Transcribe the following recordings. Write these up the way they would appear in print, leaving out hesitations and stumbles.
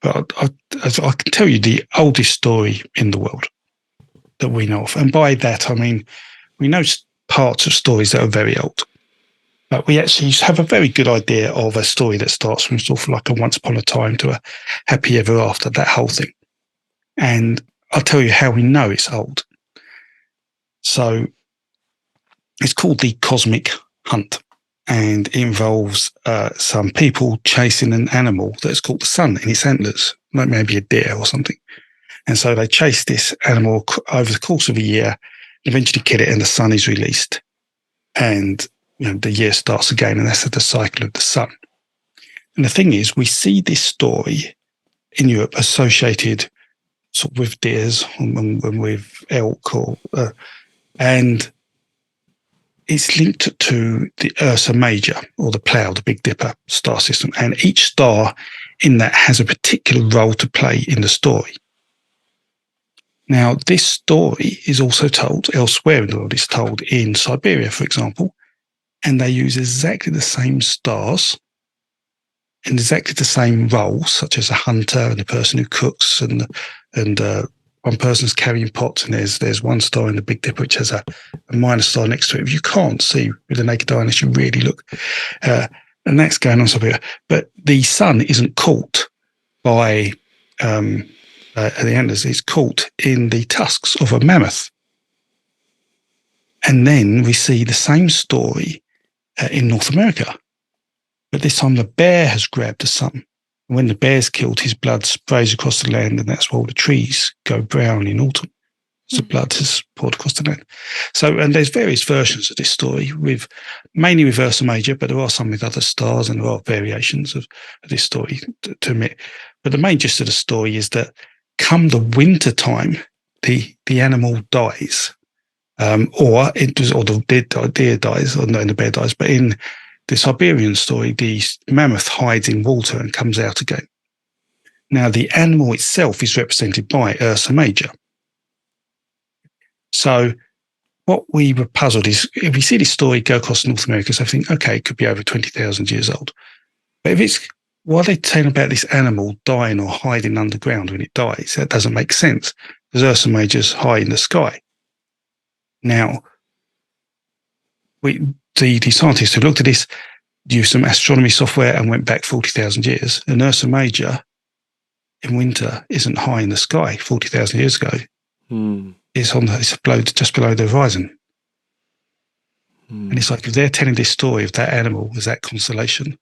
But I can tell you the oldest story in the world that we know of. And by that, I mean, we know parts of stories that are very old. But we actually have a very good idea of a story that starts from sort of like a once upon a time to a happy ever after, that whole thing. And I'll tell you how we know it's old. So it's called the Cosmic Hunt, and it involves some people chasing an animal that's called the sun in its antlers, like maybe a deer or something. And so they chase this animal over the course of a year, eventually kill it, and the sun is released. And the year starts again, and that's the cycle of the sun. And the thing is, we see this story in Europe associated sort of with deers and with elk, and it's linked to the Ursa Major, or the Plough, the Big Dipper star system. And each star in that has a particular role to play in the story. Now, this story is also told elsewhere in the world. It's told in Siberia, for example, and they use exactly the same stars in exactly the same roles, such as a hunter and a person who cooks, and one person's carrying pots, and there's one star in the Big Dipper which has a minor star next to it. You can't see with the naked eye unless you really look, and that's going on somewhere. But the sun isn't caught by the antlers; it's caught in the tusks of a mammoth. And then we see the same story in North America. But this time the bear has grabbed the sun. And when the bear's killed, his blood sprays across the land, and that's why all the trees go brown in autumn. So blood has poured across the land. So, and there's various versions of this story, mainly with Ursa Major, but there are some with other stars, and there are variations of this story to admit. But the main gist of the story is that come the winter time, the animal dies, or the deer dies, or no, the bear dies. But in the Siberian story, the mammoth hides in water and comes out again. Now, the animal itself is represented by Ursa Major. So what we were puzzled is, if we see this story go across North America, so I think, okay, it could be over 20,000 years old. But why are they telling about this animal dying or hiding underground when it dies? That doesn't make sense, because Ursa Major's high in the sky. Now, the scientists who looked at this used some astronomy software and went back 40,000 years. And Ursa Major in winter isn't high in the sky 40,000 years ago. It's just below the horizon. And it's like, if they're telling this story of that animal as that constellation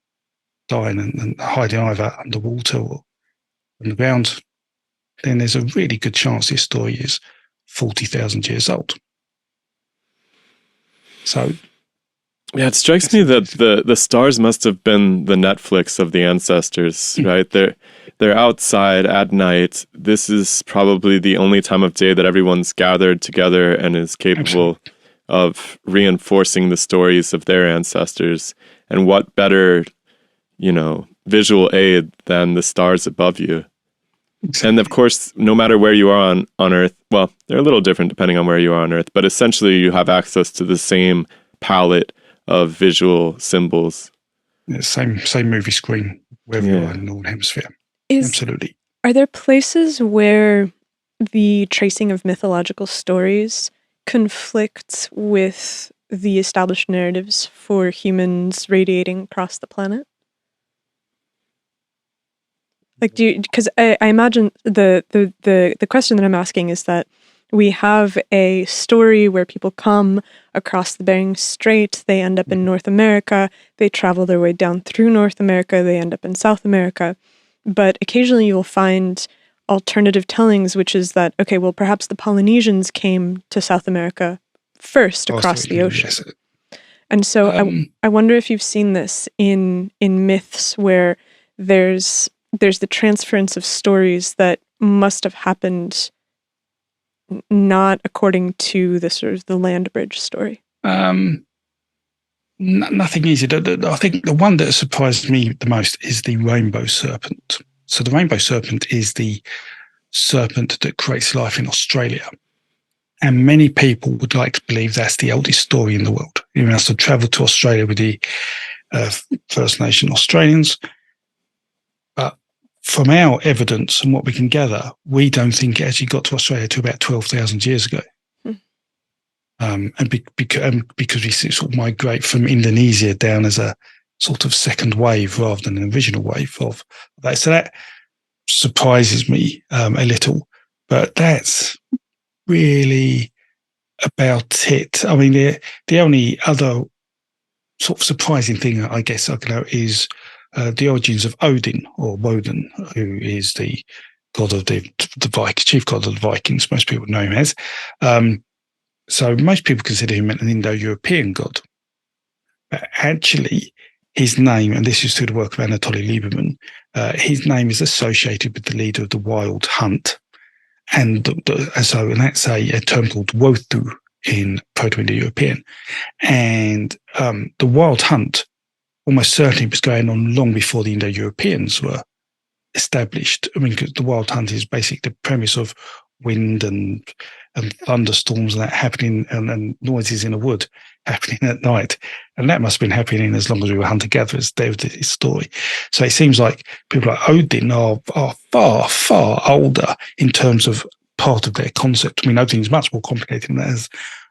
dying and hiding either underwater or on the ground, then there's a really good chance this story is 40,000 years old. So, yeah, it strikes me that the stars must have been the Netflix of the ancestors, right? They're outside at night. This is probably the only time of day that everyone's gathered together and is capable of reinforcing the stories of their ancestors. And what better, visual aid than the stars above you? Exactly. And of course, no matter where you are on Earth, well, they're a little different depending on where you are on Earth, but essentially you have access to the same palette of visual symbols. Yeah, same movie screen wherever you are in the Northern Hemisphere. Absolutely. Are there places where the tracing of mythological stories conflicts with the established narratives for humans radiating across the planet? Like, because I imagine the question that I'm asking is that we have a story where people come across the Bering Strait, they end up in North America, they travel their way down through North America, they end up in South America. But occasionally you'll find alternative tellings, which is that, okay, well, perhaps the Polynesians came to South America first across the ocean. Yes. And so I wonder if you've seen this in myths where there's the transference of stories that must have happened not according to the sort of the land bridge story. Nothing easy. I think the one that surprised me the most is the rainbow serpent. So the rainbow serpent is the serpent that creates life in Australia. And many people would like to believe that's the oldest story in the world. You must have travelled to Australia with the First Nation Australians. But from our evidence and what we can gather, we don't think it actually got to Australia to about 12,000 years ago. And because we sort of migrate from Indonesia down as a sort of second wave rather than an original wave of that. So that surprises me a little, but that's really about it. I mean, the only other sort of surprising thing I guess I can know is the origins of Odin or Woden, who is the god of the Vikings, chief god of the Vikings. Most people know him as. So most people consider him an Indo-European god. But actually, his name, and this is through the work of Anatoly Lieberman, his name is associated with the leader of the Wild Hunt. And that's a term called Wothu in Proto-Indo-European. And the Wild Hunt almost certainly was going on long before the Indo-Europeans were established. I mean, because the Wild Hunt is basically the premise of wind and thunderstorms and that happening, and noises in a wood happening at night. And that must have been happening as long as we were hunter-gatherers. There was this story. So it seems like people like Odin are far, far older in terms of part of their concept. I mean, Odin is much more complicated than that, as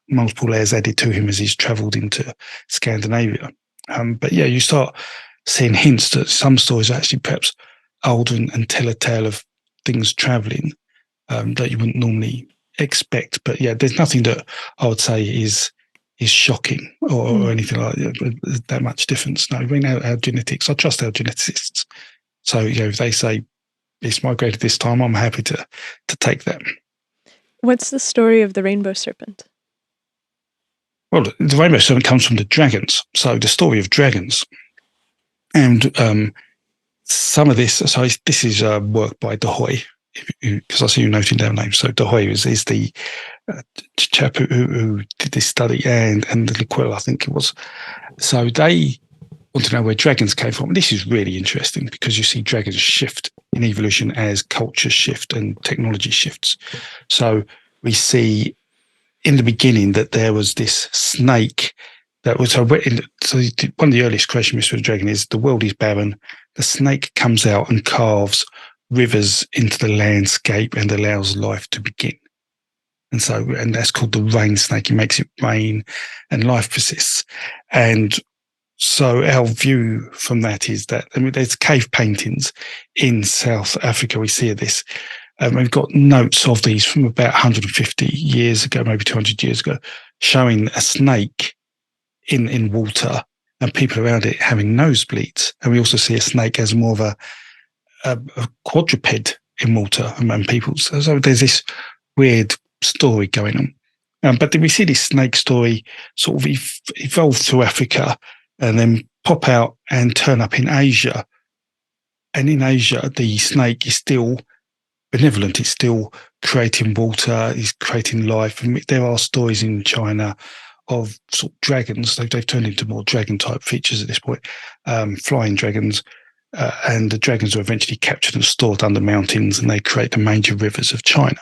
multiple layers added to him as he's travelled into Scandinavia. But yeah, you start seeing hints that some stories are actually perhaps older and tell a tale of things travelling that you wouldn't normally expect. But yeah, there's nothing that I would say is shocking or anything like that much difference. No, we know our genetics. I trust our geneticists. So, if they say it's migrated this time, I'm happy to take that. What's the story of the rainbow serpent? Well, the rainbow serpent comes from the dragons. So the story of dragons. And some of this, so this is work by De Hoy, because I see you noting down names. So De Hoy is the chap who did this study, and the L'Quel, I think it was. So they want to know where dragons came from. This is really interesting because you see dragons shift in evolution as culture shift and technology shifts. So we see in the beginning that there was this snake that was, so one of the earliest creation myths for the dragon is the world is barren. The snake comes out and carves rivers into the landscape and allows life to begin. And that's called the rain snake. It makes it rain and life persists. And so our view from that is that, I mean, there's cave paintings in South Africa. We see this. We've got notes of these from about 150 years ago, maybe 200 years ago, showing a snake in water and people around it having nosebleeds. And we also see a snake as more of a quadruped in water and people. So there's this weird story going on. But then we see this snake story sort of evolve through Africa and then pop out and turn up in Asia. And in Asia, the snake is still benevolent. It's still creating water, it's creating life. And there are stories in China of sort of dragons. They've turned into more dragon-type features at this point, flying dragons. And the dragons are eventually captured and stored under mountains, and they create the major rivers of China.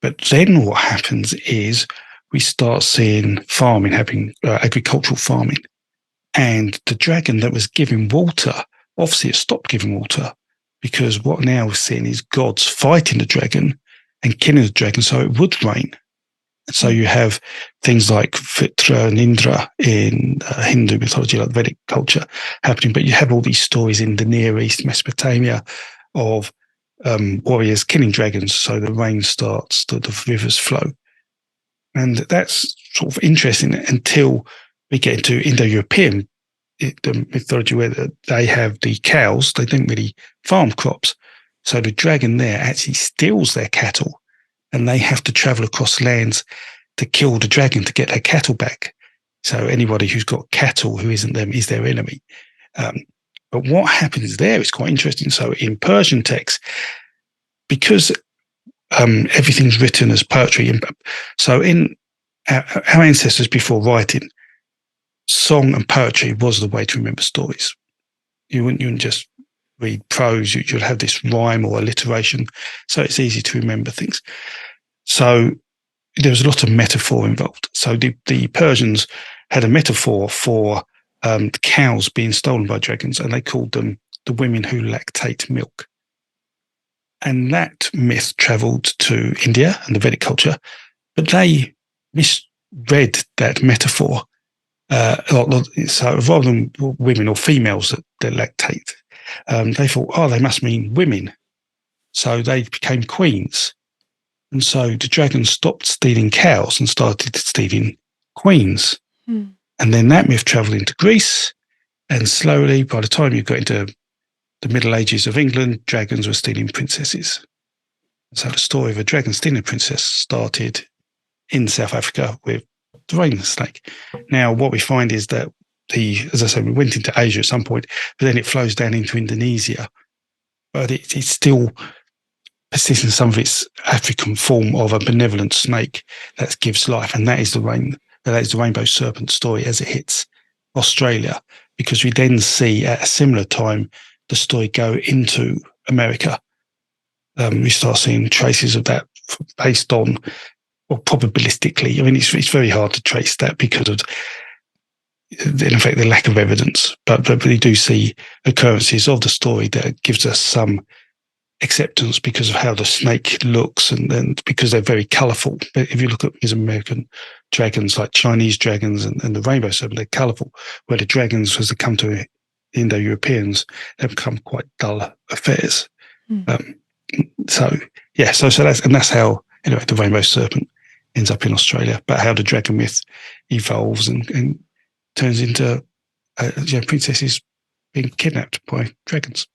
But then what happens is we start seeing farming happening, agricultural farming. And the dragon that was giving water, obviously it stopped giving water, because what now we're seeing is gods fighting the dragon and killing the dragon so it would rain. And so you have things like Vitra and Indra in Hindu mythology, like Vedic culture, happening. But you have all these stories in the Near East, Mesopotamia, of warriors killing dragons so the rain starts, the rivers flow. And that's sort of interesting until we get into Indo-European the mythology, where they have the cows. They don't really farm crops. So the dragon there actually steals their cattle, and they have to travel across lands to kill the dragon to get their cattle back. So anybody who's got cattle who isn't them is their enemy. But what happens there is quite interesting. So in Persian texts, because everything's written as poetry, so in our ancestors before writing, song and poetry was the way to remember stories. You wouldn't just read prose, you'd have this rhyme or alliteration, so it's easy to remember things. So there was a lot of metaphor involved. So the Persians had a metaphor for the cows being stolen by dragons, and they called them the women who lactate milk. And that myth travelled to India and the Vedic culture, but they misread that metaphor. So rather than women or females that lactate, they thought, oh, they must mean women. So they became queens. And so the dragon stopped stealing cows and started stealing queens. And then that myth travelled into Greece. And slowly, by the time you got into the Middle Ages of England, dragons were stealing princesses. So the story of a dragon stealing a princess started in South Africa with the rain snake. Now, what we find is that as I said, we went into Asia at some point, but then it flows down into Indonesia. But it still persists in some of its African form of a benevolent snake that gives life, and that is the rainbow serpent story as it hits Australia, because we then see at a similar time the story go into America. We start seeing traces of that based on, or probabilistically. I mean, it's very hard to trace that because of, in effect, the lack of evidence. But we do see occurrences of the story that gives us some acceptance because of how the snake looks, and because they're very colourful. If you look at these American dragons, like Chinese dragons and the rainbow serpent, they're colourful. Where the dragons, as they come to Indo-Europeans, have become quite dull affairs. So that's how, anyway, the rainbow serpent ends up in Australia. But how the dragon myth evolves and turns into princesses being kidnapped by dragons.